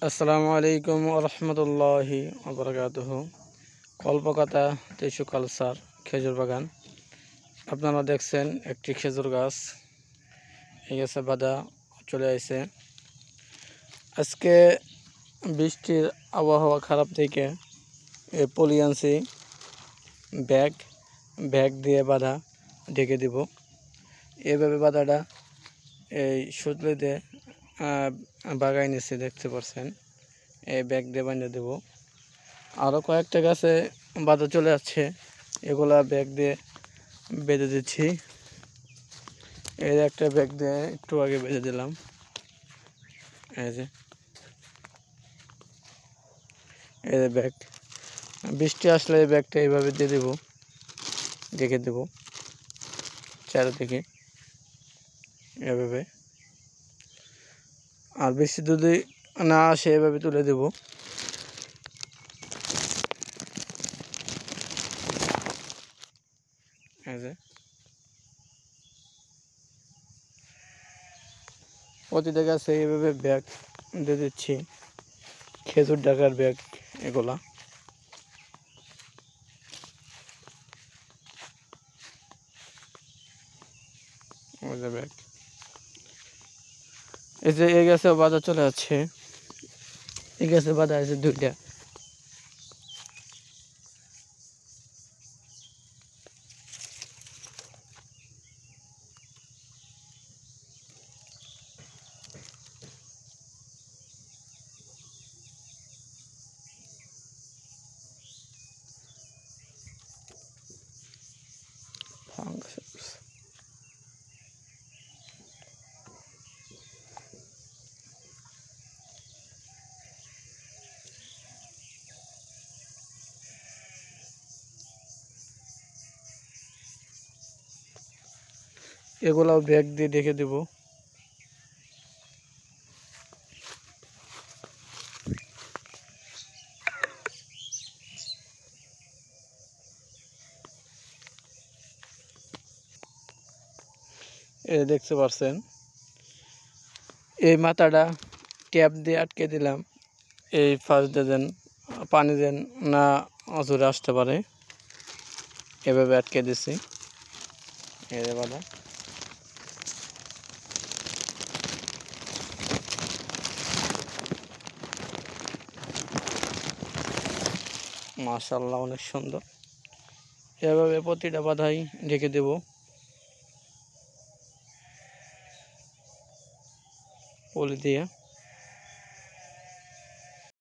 আসসালামু আলাইকুম রহমতুল্লাহি বারাকাতুহু। কল্পকাতা টিস্যু কালচার খেজুর বাগান। আপনারা দেখছেন একটি খেজুর গাছ, এই গাছে বাধা চলে আসছে। আজকে বৃষ্টির আবহাওয়া খারাপ থেকে পলি আনছি, ব্যাগ দিয়ে বাধা ঢেকে দিব। এভাবে বাধাটা এই সুতলিতে বাগাই নিচ্ছি, দেখতে পাচ্ছেন। এই ব্যাগ দিয়ে বানিয়ে দেব। আরও কয়েকটা গাছে বাধা চলে যাচ্ছে, এগুলা ব্যাগ দিয়ে বেঁধে দিচ্ছি। এর একটা ব্যাগ দিয়ে একটু আগে বেঁধে দিলাম। এই যে ব্যাগ, বৃষ্টি আসলে এই ব্যাগটা এইভাবে দিয়ে দেব, রেখে দেব চারিদিকে এভাবে। আর বৃষ্টি যদি না আসে এভাবে তুলে দেব। এই যে প্রতিটা গাছে এইভাবে ব্যাগ দিয়ে দিচ্ছি, খেজুর ঢাকার ব্যাগ এগুলা। ব্যাগ এই যে এই গাছে বাধা চলে যাচ্ছে, এই গাছে বাধা আছে দুইটা। এগুলাও ব্যাগ দিয়ে ঢেকে দেব। এই দেখতে পাচ্ছেন, এই মাথাটা ট্যাপ দিয়ে আটকে দিলাম। এই ফার্স্ট যেন পানি যেন না অজরে আসতে পারে, এভাবে আটকে দিছি। এই বাধা মাশাআল্লাহ, অনেক সুন্দর। এভাবে প্রতিটা বাধাই ঢেকে দেব পলি দিয়ে।